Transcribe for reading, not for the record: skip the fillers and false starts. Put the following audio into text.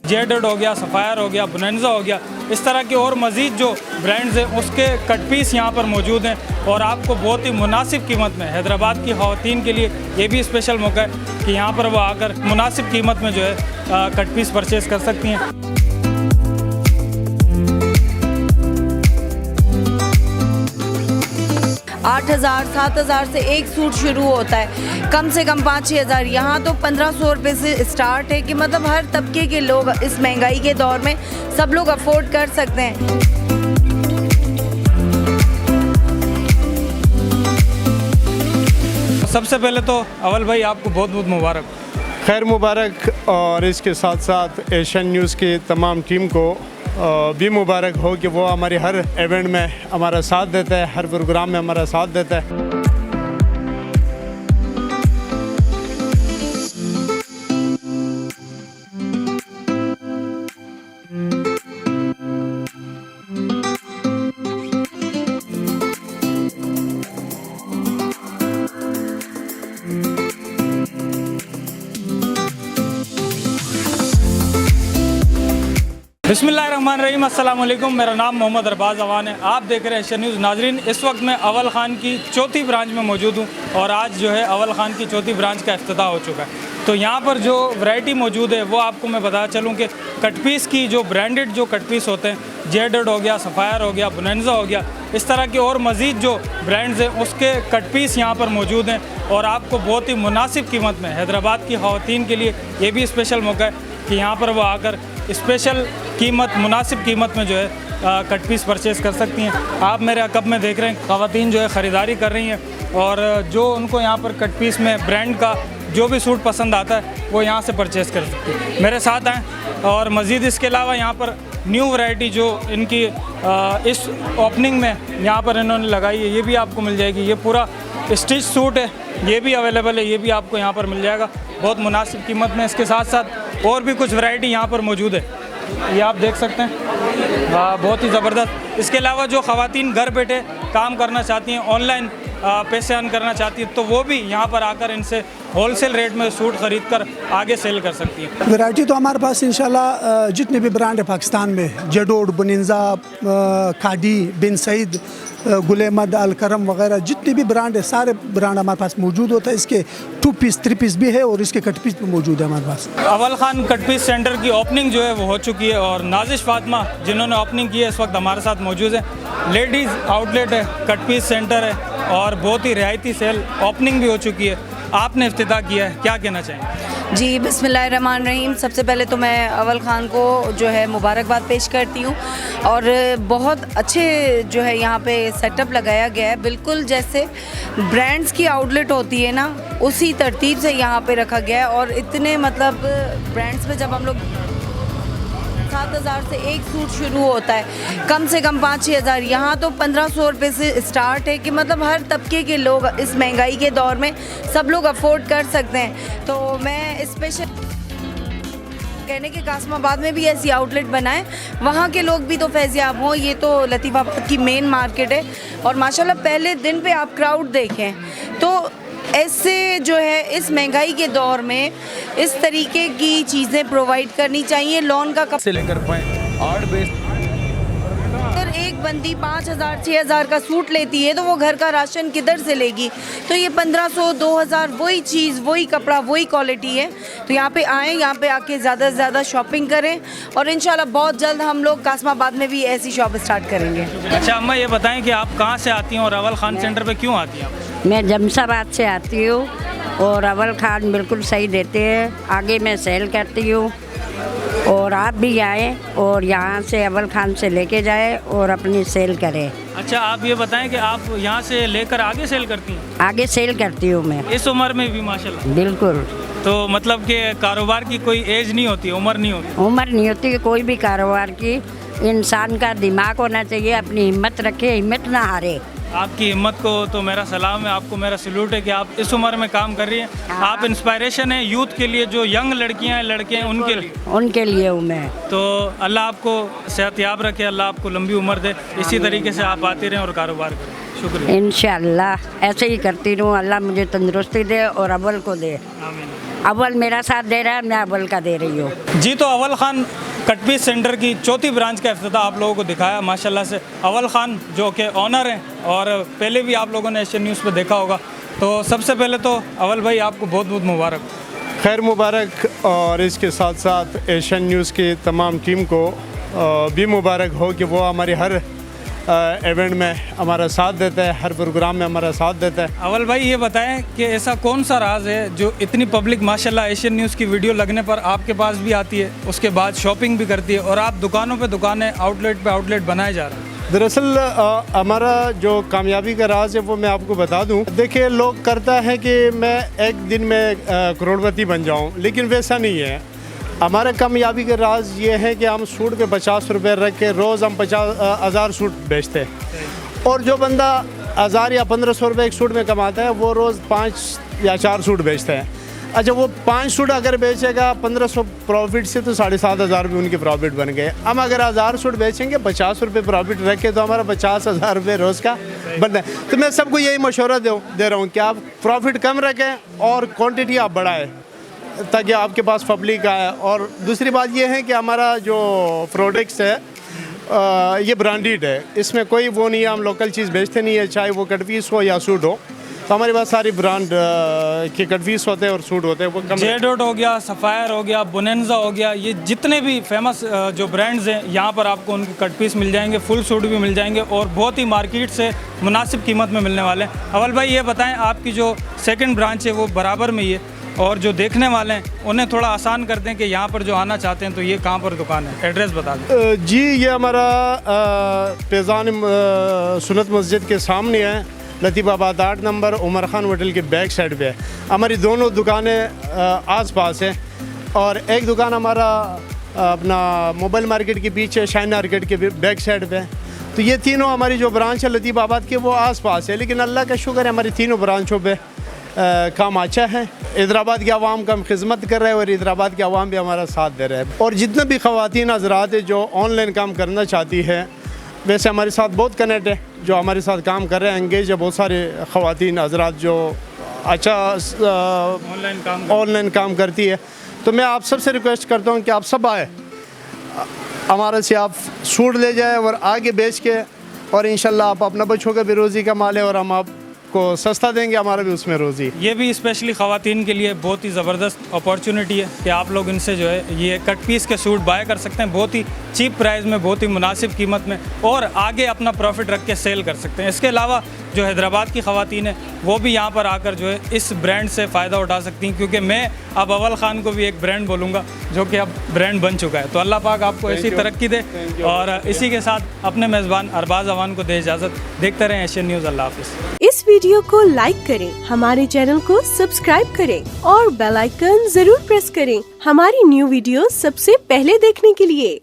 Jaded हो गया, sapphire हो गया, बोनांजा हो गया, इस तरह के और मज़ीद जो ब्रांड्स हैं उसके कट पीस यहाँ पर मौजूद हैं और आपको बहुत ही मुनासिब कीमत में। हैदराबाद की ख़वातीन के लिए ये भी स्पेशल मौका है कि यहाँ पर वो आकर मुनासिब कीमत में जो है कट पीस परचेज़ कर सकती हैं। 8,000 7,000 से एक सूट शुरू होता है, कम से कम 5-6 हज़ार। यहाँ तो 1,500 रुपये से स्टार्ट है कि मतलब हर तबके के लोग इस महंगाई के दौर में सब लोग अफोर्ड कर सकते हैं। सबसे पहले तो अवल भाई आपको बहुत बहुत मुबारक, खैर मुबारक, और इसके साथ साथ एशियन न्यूज़ की तमाम टीम को भी मुबारक हो कि वो हमारे हर इवेंट में हमारा साथ देता है, हर प्रोग्राम में हमारा साथ देता है। बिस्मिल्लाहिर्रहमानिर्रहीम, अस्सलाम वालेकुम। मेरा नाम मोहम्मद अरबाज अवान है। आप देख रहे हैं एशियन न्यूज़। नाजरीन, इस वक्त मैं अवल ख़ान की चौथी ब्रांच में मौजूद हूँ और आज जो है अवल ख़ान की चौथी ब्रांच का इफ्तिताह हो चुका है। तो यहाँ पर जो वैरायटी मौजूद है वो आपको मैं बता चलूँ कि कट पीस की जो ब्रांडेड जो कट पीस होते हैं, जेडेड हो गया, सफ़ायर हो गया, बोनांजा हो गया, इस तरह के और मज़ीद जो ब्रांड्स हैं उसके कट पीस यहाँ पर मौजूद हैं और आपको बहुत ही मुनासिब कीमत में। हैदराबाद की ख़वातीन के लिए ये भी स्पेशल मौका है कि यहाँ पर वो आकर स्पेशल कीमत, मुनासिब कीमत में जो है कट पीस परचेज़ कर सकती हैं। आप मेरे अकब में देख रहे हैं ख़वातीन जो है ख़रीदारी कर रही हैं और जो उनको यहाँ पर कट पीस में ब्रांड का जो भी सूट पसंद आता है वो यहाँ से परचेज़ कर सकते हैं। मेरे साथ आएँ। और मज़ीद इसके अलावा यहाँ पर न्यू वैरायटी जो इनकी इस ओपनिंग में यहाँ पर इन्होंने लगाई है, ये भी आपको मिल जाएगी। ये पूरा स्टिच सूट है, ये भी अवेलेबल है, ये भी आपको यहाँ पर मिल जाएगा बहुत मुनासिब कीमत में। इसके साथ साथ और भी कुछ वैरायटी यहाँ पर मौजूद है, ये आप देख सकते हैं, बहुत ही ज़बरदस्त। इसके अलावा जो ख़वातीन घर बैठे काम करना चाहती हैं, ऑनलाइन पैसे अर्न करना चाहती हैं, तो वो भी यहाँ पर आकर इनसे होलसेल रेट में सूट ख़रीद कर आगे सेल कर सकती हैं। वैरायटी तो हमारे पास इंशाल्लाह जितने भी ब्रांड है पाकिस्तान में, जेडोड, बोनांजा, खादी, बिन सईद, गुल अहमद, अल करम वगैरह जितने भी ब्रांड है सारे ब्रांड हमारे पास मौजूद होता है। इसके 2 पीस 3 पीस भी है और इसके कट पीस भी मौजूद है हमारे पास। अवल ख़ान कट पीस सेंटर की ओपनिंग जो है वो हो चुकी है और नाजिश फातिमा जिन्होंने ओपनिंग की है इस वक्त हमारे साथ मौजूद है। लेडीज़ आउटलेट है, कट पीस सेंटर है और बहुत ही रियायती सेल ओपनिंग भी हो चुकी है। आपने इफ्तिताह किया है, क्या कहना चाहेंगे? जी, बिस्मिल्लाहिर्रहमानिर्रहीम। सबसे पहले तो मैं अवल ख़ान को जो है मुबारकबाद पेश करती हूँ और बहुत अच्छे जो है यहाँ पे सेटअप लगाया गया है, बिल्कुल जैसे ब्रांड्स की आउटलेट होती है ना उसी तरतीब से यहाँ पे रखा गया है। और इतने मतलब ब्रांड्स में जब हम लोग 7,000 से एक सूट शुरू होता है, कम से कम 5-6 हज़ार। यहाँ तो 1,500 रुपये से स्टार्ट है कि मतलब हर तबके के लोग इस महंगाई के दौर में सब लोग अफोर्ड कर सकते हैं। तो मैं स्पेशल कहने के कासमाबाद में भी ऐसी आउटलेट बनाएं, वहाँ के लोग भी तो फैज़याब हों। ये तो लतीफ़ाबाद की मेन मार्केट है और माशाल्लाह पहले दिन पे आप क्राउड देखें तो ऐसे जो है इस महंगाई के दौर में इस तरीके की चीज़ें प्रोवाइड करनी चाहिए। लोन का कब से लेकर पाएँ और अगर एक बंदी 5,000 6,000 का सूट लेती है तो वो घर का राशन किधर से लेगी? तो ये 1,500 2,000 वही चीज़, वही कपड़ा, वही क्वालिटी है। तो यहाँ पे आएँ, यहाँ पे आके ज़्यादा से ज़्यादा शॉपिंग करें और इंशाल्लाह बहुत जल्द हम लोग कासमाबाद में भी ऐसी शॉप स्टार्ट करेंगे। अच्छा अम्मा, ये बताएं कि आप कहाँ से आती हैं और अवल ख़ान सेंटर पे क्यों आती हैं आप? मैं जमशाबाद से आती हूँ और अवल ख़ान बिल्कुल सही देते हैं, आगे मैं सेल करती हूँ और आप भी आएँ और यहाँ से अवल ख़ान से लेके जाएँ और अपनी सेल करें। अच्छा आप ये बताएं कि आप यहाँ से लेकर आगे सेल करती हैं? आगे सेल करती हूँ मैं इस उम्र में भी माशाल्लाह। बिल्कुल। तो मतलब कि कारोबार की कोई एज नहीं होती, उम्र नहीं होती? उम्र नहीं होती कोई भी कारोबार की, इंसान का दिमाग होना चाहिए, अपनी हिम्मत रखे, हिम्मत ना हारे। आपकी हिम्मत को तो मेरा सलाम है, आपको मेरा सल्यूट है कि आप इस उम्र में काम कर रही हैं। आप इंस्पायरेशन है यूथ के लिए, जो यंग लड़कियां हैं, लड़के हैं, उनके लिए हूँ मैं। तो अल्लाह आपको सेहतयाब रखे, अल्लाह आपको लंबी उम्र दे, इसी तरीके से आप आते रहें और कारोबार करें। शुक्रिया। इंशाअल्लाह ऐसे ही करती रहूँ, अल्लाह मुझे तंदुरुस्ती दे और अव्वल को दे। आमीन। अव्वल मेरा साथ दे रहा है, मैं अव्वल का दे रही हूँ। जी, तो अव्वल खान कटपीस सेंटर की चौथी ब्रांच का इफ्तिताह आप लोगों को दिखाया माशाल्लाह से। अव्वल खान जो कि ऑनर हैं और पहले भी आप लोगों ने एशियन न्यूज़ पे देखा होगा, तो सबसे पहले तो अव्वल भाई आपको बहुत बहुत मुबारक। खैर मुबारक, और इसके साथ साथ एशियन न्यूज़ की तमाम टीम को भी मुबारक हो कि वो हमारी हर इवेंट में हमारा साथ देता है, हर प्रोग्राम में हमारा साथ देता है। अव्वल भाई ये बताएं कि ऐसा कौन सा राज है जो इतनी पब्लिक माशाल्लाह एशियन न्यूज़ की वीडियो लगने पर आपके पास भी आती है, उसके बाद शॉपिंग भी करती है और आप दुकानों पे दुकानें, आउटलेट पे आउटलेट बनाए जा रहे हैं। दरअसल हमारा जो कामयाबी का राज है वो मैं आपको बता दूं। देखिए, लोग करता है कि मैं एक दिन में करोड़पति बन जाऊं, लेकिन वैसा नहीं है। हमारा कामयाबी का राज ये है कि हम सूट पे 50 रुपये रख के रोज़ हम 50,000 सूट बेचते हैं, और जो बंदा 1000 या 1500 रुपये एक सूट में कमाता है वो रोज़ 5 या 4 सूट बेचता है। अच्छा, वो 5 सूट अगर बेचेगा 1500 प्रॉफिट से, तो 7,500 रुपये उनके प्रॉफिट बन गए। हम अगर 1000 सूट बेचेंगे 50 रुपये प्रॉफिट रखे तो हमारा 50,000 रुपये रोज़ का बनता है। तो मैं सबको यही मशवरा दे रहा हूँ कि आप प्रॉफिट कम रखें और क्वांटिटी आप बढ़ाएं, ताकि आपके पास पब्लिक आए। और दूसरी बात ये है कि हमारा जो प्रोडक्ट्स है ये ब्रांडेड है, इसमें कोई वो नहीं है, हम लोकल चीज़ बेचते नहीं है, चाहे वो कटपीस हो या सूट हो। तो हमारे पास सारी ब्रांड के कटपीस होते हैं और सूट होते हैं। वो जेडोट हो गया, सफ़ायर हो गया, बोनेंजा हो गया, ये जितने भी फेमस जो ब्रांड्स हैं यहाँ पर आपको उनके कट पीस मिल जाएंगे, फुल सूट भी मिल जाएंगे और बहुत ही मार्केट से मुनासिब कीमत में मिलने वाले हैं। अव्वल भाई ये बताएं, आपकी जो सेकंड ब्रांच है वो बराबर में ही है, और जो देखने वाले हैं उन्हें थोड़ा आसान कर दें कि यहाँ पर जो आना चाहते हैं तो ये कहाँ पर दुकान है, एड्रेस बता दें। जी, ये हमारा फैज़ान सुन्नत मस्जिद के सामने है, लतीफ़ाबाद 8 नंबर, उमर खान होटल के बैक साइड पे है। हमारी दोनों दुकानें आस-पास हैं, और एक दुकान हमारा अपना मोबाइल मार्केट के पीछे शाइन मार्केट के बैक साइड पे है। तो ये तीनों हमारी जो ब्रांच है लतीफ़ाबाद के वो आस-पास है, लेकिन अल्लाह का शुक्र है हमारी तीनों ब्रांचों पे काम अच्छा है। हैदराबाद के आवाम का हम खिदमत कर रहे हैं और हैदराबाद के आवाम भी हमारा साथ दे रहे हैं। और जितने भी ख़वातीन हज़रात हैं जो ऑनलाइन काम करना चाहती है, वैसे हमारे साथ बहुत कनेक्ट है जो हमारे साथ काम कर रहे हैं, एंगेज है बहुत सारे ख़वातीन हज़रात जो अच्छा ऑनलाइन काम करती है। तो मैं आप सबसे रिक्वेस्ट करता हूँ कि आप सब आए, हमारे से आप सूट ले जाए और आगे बेच के, और इंशाल्लाह आप अपना बच्चों का भी रोज़ी कमा लें और हम आपको सस्ता देंगे, हमारा भी उसमें रोज़ी। ये भी स्पेशली ख़वातीन के लिए बहुत ही ज़बरदस्त अपॉर्चुनिटी है कि आप लोग इनसे जो है ये कट पीस के सूट बाय कर सकते हैं बहुत ही चीप प्राइस में, बहुत ही मुनासिब कीमत में, और आगे अपना प्रॉफिट रख के सेल कर सकते हैं। इसके अलावा जो हैदराबाद की ख़वातीन है वो भी यहाँ पर आकर जो है इस ब्रांड से फ़ायदा उठा सकती हैं, क्योंकि मैं अब अव्वल खान को भी एक ब्रांड बोलूँगा जो कि अब ब्रांड बन चुका है। तो अल्लाह पाक आपको ऐसी तरक्की दे, और इसी के साथ अपने मेज़बान अरबाज अवान को दे इजाज़त। देखते रहें एशियन न्यूज़। अल्लाह हाफ़िज़। इस वीडियो को लाइक करें, हमारे चैनल को सब्सक्राइब करें और बेल आइकन जरूर प्रेस करें हमारी न्यू वीडियो सबसे पहले देखने के लिए।